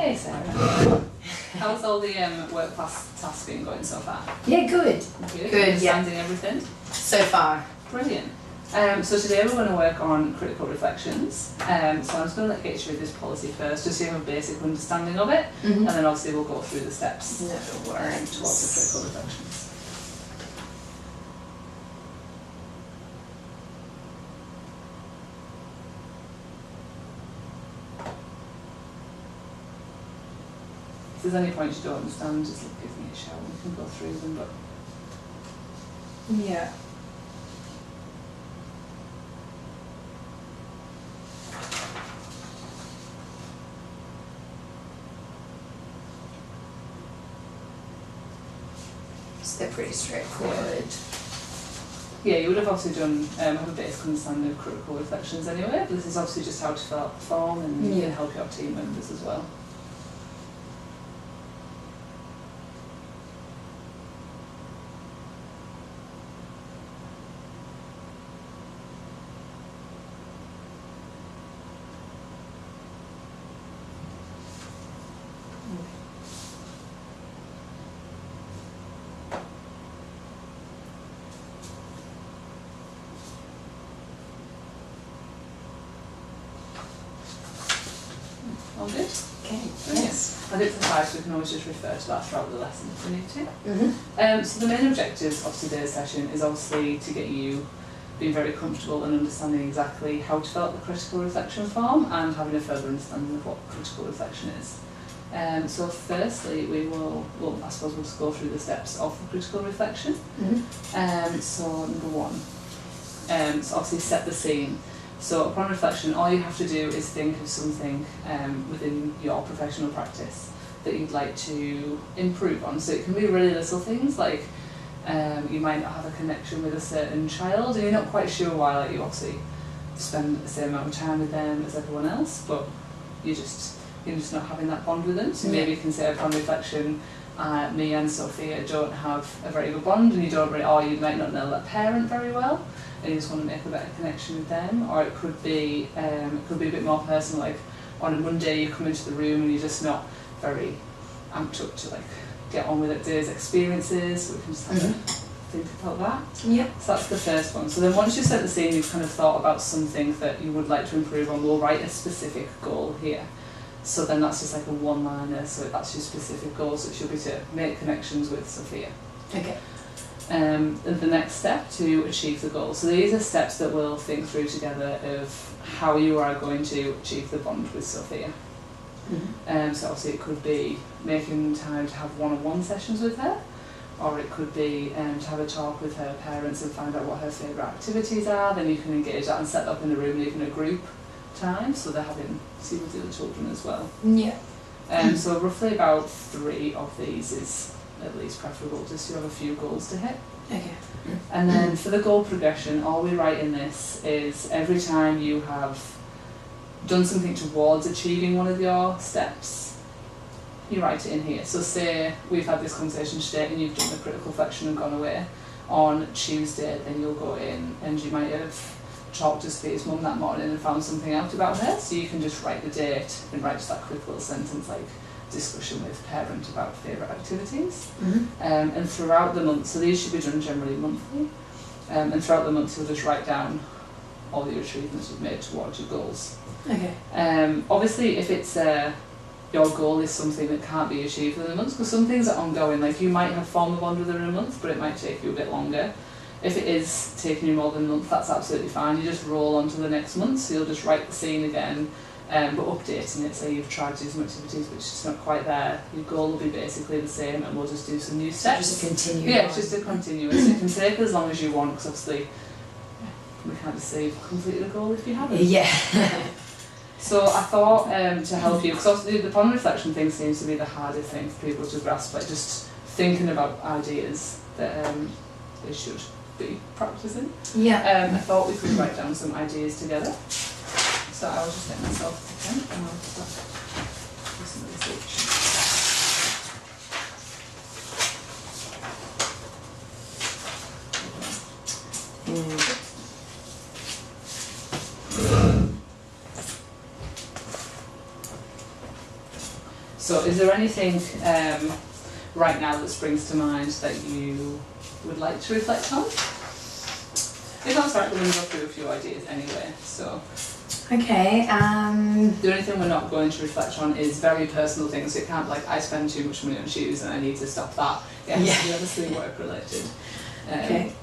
Hey Sarah. How's all the work class tasks been going so far? Yeah, good. Good, yeah. Understanding everything? So far. Brilliant. So today we're going to work on critical reflections. So I'm just going to get you through this policy first, just so you have a basic understanding of it, and then obviously we'll go through the steps No worries. towards the critical reflections. If there's any points you don't understand, just give me a shout and we can go through them. But Yeah. So they're pretty straightforward. yeah, you would have obviously done have a basic understanding of critical reflections anyway. But this is obviously just how to fill out the form and can help your team members as well. All good? Okay. Yes. I did for 5, so we can always just refer to that throughout the lesson if we need to. So the main objectives of today's session is obviously to get you being very comfortable and understanding exactly how to fill out the critical reflection form and having a further understanding of what critical reflection is. So firstly, I suppose we'll just go through the steps of the critical reflection. So number 1, so obviously set the scene. So upon reflection, all you have to do is think of something within your professional practice that you'd like to improve on. So it can be really little things like you might not have a connection with a certain child and you're not quite sure why, like you obviously spend the same amount of time with them as everyone else, but you're just not having that bond with them. So maybe you can say upon reflection, me and Sophia don't have a very good bond, and you might not know that parent very well, and you just want to make a better connection with them. Or it could be a bit more personal, like on a Monday you come into the room and you're just not very amped up to like get on with that day's experiences. So we can just have a think about that. Yep. So that's the first one. So then once you've set the scene, you've kind of thought about something that you would like to improve on, we'll write a specific goal here. So then that's just like a one-liner, so that's your specific goal, so it should be to make connections with Sophia. Okay. And the next step to achieve the goal. So these are steps that we'll think through together of how you are going to achieve the bond with Sophia. So obviously it could be making time to have one-on-one sessions with her, or it could be to have a talk with her parents and find out what her favourite activities are. Then you can engage that and set up in the room, even a group time, so they're having see with the other children as well. Yeah. So roughly about 3 of these is at least preferable, just to have a few goals to hit. Okay. And then for the goal progression, all we write in this is every time you have done something towards achieving one of your steps, you write it in here. So say we've had this conversation today and you've done the critical reflection and gone away. On Tuesday then you'll go in and you might have talked to Sophia's mum that morning and found something out about her, so you can just write the date and write just that quick little sentence like discussion with parent about favourite activities. And throughout the month, so these should be done generally monthly, and throughout the month you'll just write down all your achievements you've made towards your goals. Okay. Obviously if it's your goal is something that can't be achieved within a month, because some things are ongoing, like you might have formed a bond within a month but it might take you a bit longer. If it is taking you more than a month, that's absolutely fine. You just roll on to the next month, so you'll just write the scene again, but updating it. Say you've tried to do some activities which is not quite there, your goal will be basically the same and we'll just do some new steps. Just continue. Yeah, it's just a continuous. It can take as long as you want, because obviously we can't just say you've completed a goal if you haven't. Yeah. So I thought to help you, because obviously the bond reflection thing seems to be the hardest thing for people to grasp, like just thinking about ideas that they should be practicing. Yeah. I thought we could write down some ideas together. So I'll just get myself a pen and I'll start with some research. So is there anything right now that springs to mind that you would like to reflect on? If that's right, we're going to go through a few ideas anyway. So Okay. the only thing we're not going to reflect on is very personal things. So it can't like, I spend too much money on shoes and I need to stop that. It has to be obviously work related. Okay.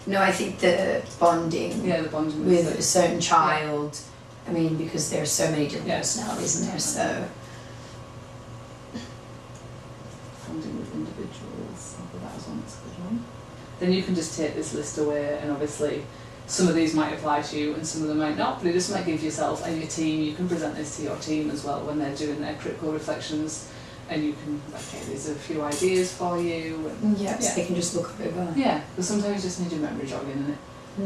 No, I think the bonding. Yeah, the bonding with a certain child. I mean, because there are so many different personalities in there, so. Bonding with individuals. I'll put that as one. That's a good one. Then you can just take this list away, and obviously some of these might apply to you and some of them might not, but it just might give yourself and your team, you can present this to your team as well when they're doing their critical reflections, and you can, okay, there's a few ideas for you. And, so they can just look over. Yeah, because sometimes you just need your memory jogging and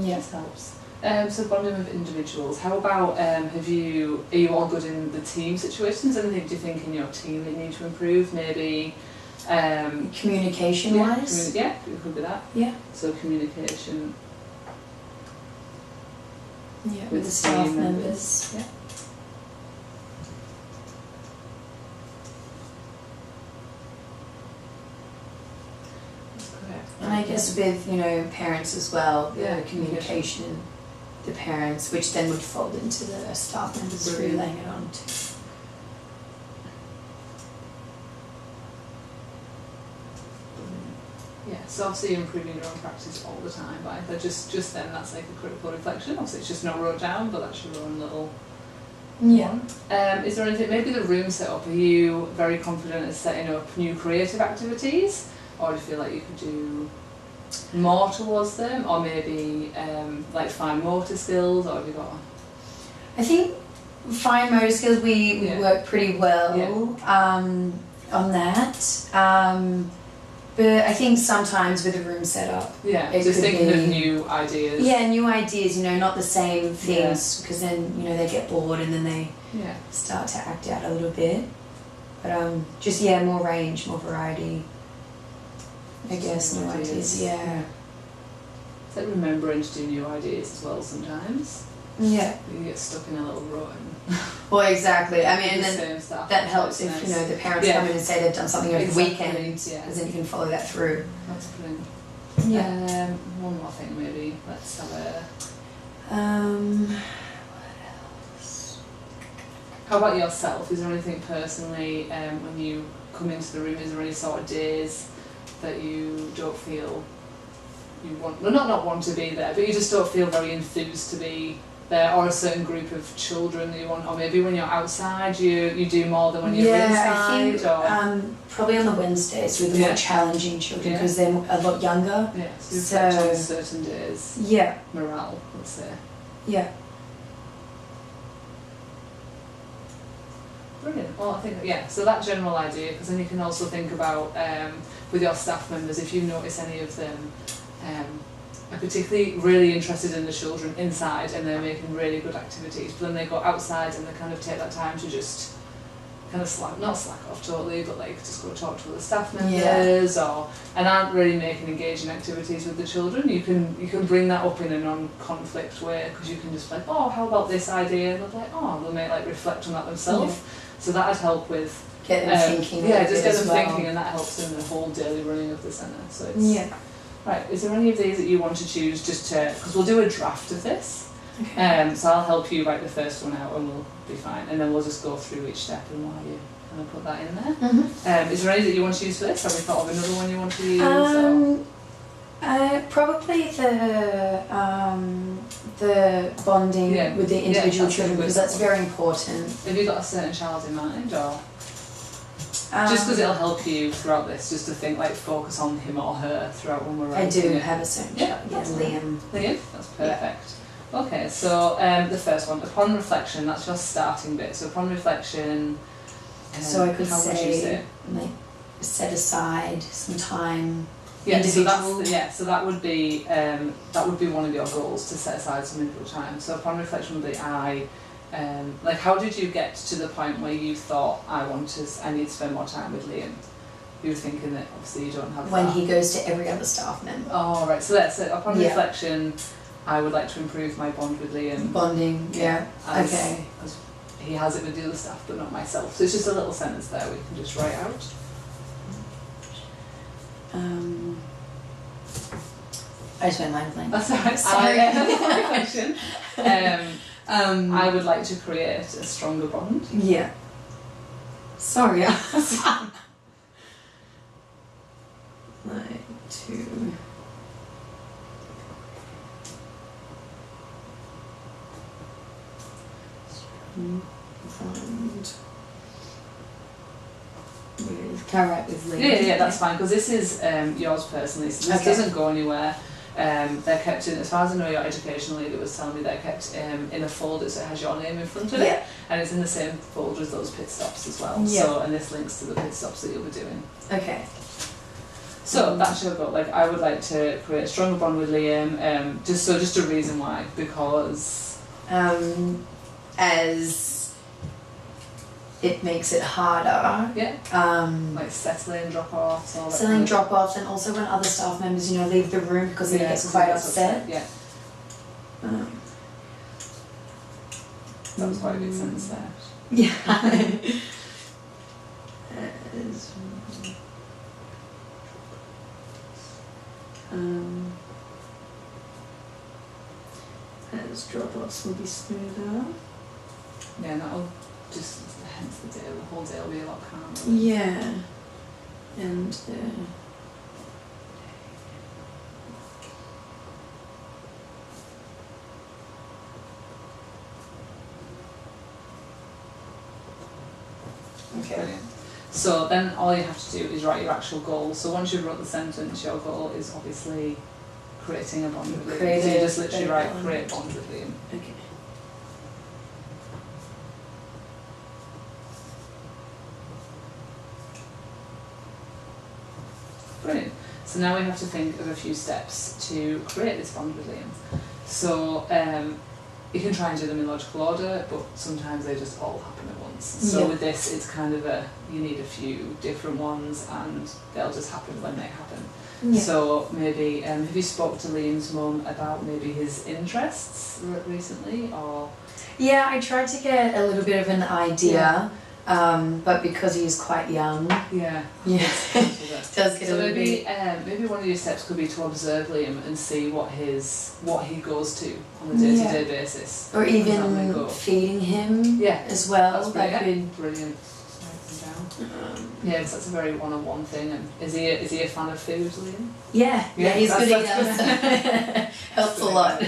it just helps. So bonding with individuals. How about, are you all good in the team situations? Anything do you think in your team that you need to improve? Maybe communication wise? Yeah, it could be that. Yeah. So communication. Yeah, with the staff members. Yeah. That's correct. And I guess with, parents as well, the communication, the parents, which then would fold into the staff members relaying it on to. Yeah, so obviously you're improving your own practice all the time, but just then that's like a critical reflection. Obviously it's just not wrote down, but that's your own little one. Is there anything, maybe the room setup, are you very confident at setting up new creative activities, or do you feel like you could do more towards them, or maybe like fine motor skills, or have you got? I think fine motor skills we work pretty well on that. But I think sometimes with a room setup, just thinking of new ideas. Yeah, new ideas. Not the same things, because then they get bored and then they start to act out a little bit. But just more range, more variety. I guess new ideas. Yeah. It's like remembering to do new ideas as well sometimes. Yeah. You get stuck in a little rut. Well, exactly. I mean, and then that helps if nice. The parents come in and say they've done something over the weekend, because then you can follow that through. That's brilliant. Yeah. One more thing, maybe. Let's have a. What else? How about yourself? Is there anything personally when you come into the room? Is there any sort of days that you don't feel you want? Well, not want to be there, but you just don't feel very enthused to be there, or a certain group of children that you want, or maybe when you're outside you do more than when you're inside? I think probably on the Wednesdays with the more challenging children, because they're a lot younger. Yeah, so you reflect on certain days. Yeah. Morale, let's say. Yeah. Brilliant. Well, I think, so that general idea, because then you can also think about, with your staff members, if you notice any of them are particularly really interested in the children inside and they're making really good activities, but then they go outside and they kind of take that time to just kind of not slack off totally, but like just go talk to other staff members and aren't really making engaging activities with the children. You can bring that up in a non-conflict way, because you can just be like, oh, how about this idea? And they'll be like, oh, they'll make reflect on that themselves. Yeah. So that'd help with get them thinking. Just get them thinking, and that helps in the whole daily running of the centre. So it's right. Is there any of these that you want to choose just to, because we'll do a draft of this. Okay. So I'll help you write the first one out and we'll be fine, and then we'll just go through each step and why you kind of put that in there. Mm-hmm. Is there any that you want to use for this? Have we thought of another one you want to use? Probably the bonding with the individual children, because that's very important. Have you got a certain child in mind, or just because it'll help you throughout this, just to think focus on him or her throughout when we're writing? I do have a certain child. Yeah, Liam. Liam, that's perfect. Yeah. Okay, so the first one, upon reflection, that's your starting bit. So upon reflection, so I could how would you say? Set aside some time. Yeah, so that would be one of your goals, to set aside some individual time. So upon reflection would be how did you get to the point where you thought I need to spend more time with Liam? You were thinking that obviously you don't have when he goes to every other staff member. Oh right, so that's it. Upon reflection, I would like to improve my bond with Liam. Bonding, as he has it with the other staff but not myself. So it's just a little sentence there we can just write out. I just went mind blank. That's alright. Sorry. Question. I would like to create a stronger bond. Yeah. Sorry. Like to bond with carrot with Lee. Yeah, that's fine, because this is yours personally, so this doesn't go anywhere. They're kept in, as far as I know, your educational leader was telling me they're kept in a folder, so it has your name in front of it, and it's in the same folder as those pit stops as well. So, and this links to the pit stops that you'll be doing. Okay. So that's your goal. Like, I would like to create a stronger bond with Liam. Just a reason why, because as it makes it harder. Like settling drop-offs, all that. Settling drop-offs, and also when other staff members, leave the room because he gets quite upset. Yeah. That was quite a big sentence there. Yeah. As drop-offs will be smoother. Yeah, and that'll just, hence the day, the whole day will be a lot calmer. Yeah. And Okay. Brilliant. So then all you have to do is write your actual goal. So once you've wrote the sentence, your goal is obviously creating a bond with Liam. So you just literally write create bond with Liam. Okay. Brilliant. So now we have to think of a few steps to create this bond with Liam. So you can try and do them in logical order, but sometimes they just all happen at once. So with this, it's kind of you need a few different ones, and they'll just happen when they happen. Yeah. So maybe, have you spoke to Liam's mum about maybe his interests recently, or? Yeah, I tried to get a little bit of an idea, but because he's quite young, does get a little bit. Maybe one of your steps could be to observe Liam and see what he goes to on a day-to-day basis, or even feeding him as well. That's brilliant. Yeah, because that's a very one-on-one thing. And is he a fan of food, Liam? Yeah, he's good eater. Helps a lot.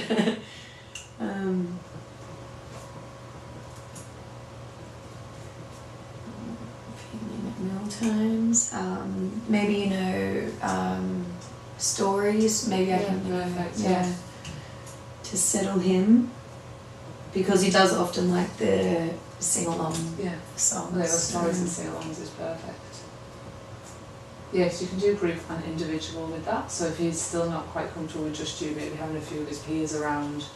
Meal times. Maybe stories. Maybe I can to settle him, because he does often like the sing-along songs. Well, stories and sing-alongs is perfect. Yes, you can do group and individual with that. So if he's still not quite comfortable with just you, maybe having a few of his peers around,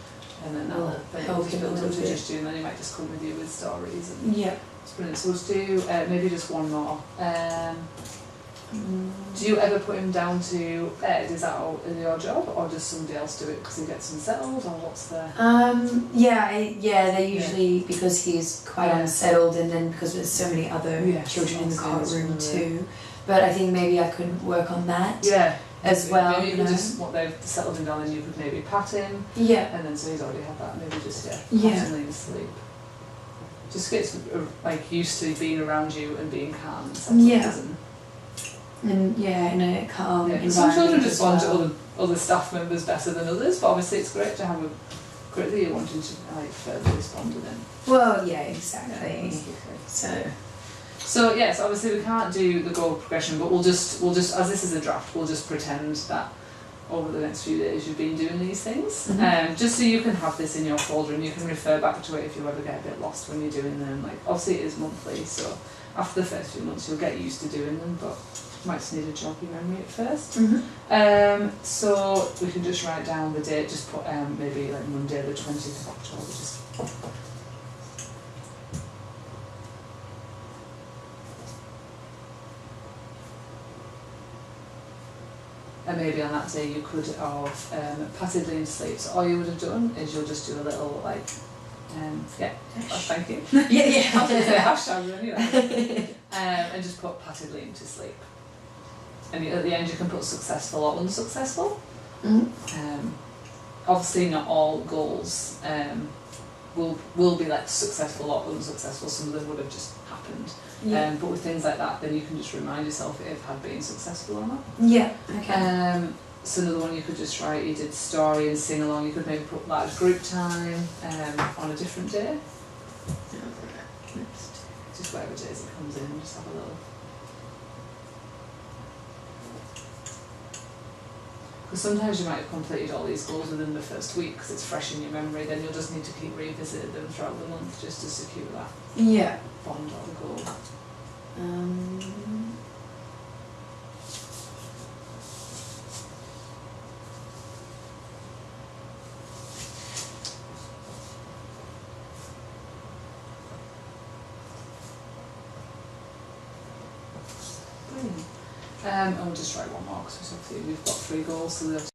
and then that'll help him build up to just you, and then he might just come with you with stories. And it's brilliant. So let's do maybe just one more. Do you ever put him down to bed? Is that your job, or does somebody else do it because he gets unsettled, or what's the? They usually, because he's quite unsettled, and then because there's so many other children in the courtroom too. But I think maybe I could work on that. As well. Maybe you could just, what they've settled him down, and you could maybe pat him. And then so he's already had that. Maybe just pat him leave asleep. Just gets used to being around you and being calm. And in a calm environment. Some children just bond to other staff members better than others, but obviously it's great to have great that you're wanting to further this bond with them. Well, exactly. So yes, obviously we can't do the goal progression, but we'll just as this is a draft, we'll just pretend that over the next few days you've been doing these things, just so you can have this in your folder and you can refer back to it if you ever get a bit lost when you're doing them. Like, obviously it is monthly, so after the first few months you'll get used to doing them, but you might just need to jog your memory at first. So we can just write down the date, just put maybe like Monday the 20th of October, just. And maybe on that day you could have patted Liam to sleep. So all you would have done is you'll just do a little Yeah, thank you. Yeah. I was going to say hashtag anyway. And just put Patted Liam to sleep. And at the end you can put successful or unsuccessful. Obviously not all goals will be like successful or unsuccessful, some of them would have just happened. Yeah. But with things like that, then you can just remind yourself if it had been successful or not. Yeah, okay. So another one you could just write, you did story and sing along, you could maybe put large group time on a different day. Just whatever days it comes in, just have a little. Because sometimes you might have completed all these goals within the first week because it's fresh in your memory, then you'll just need to keep revisiting them throughout the month just to secure that bond or the goal. Brilliant. And we'll just write one more because we've got 3 goals, so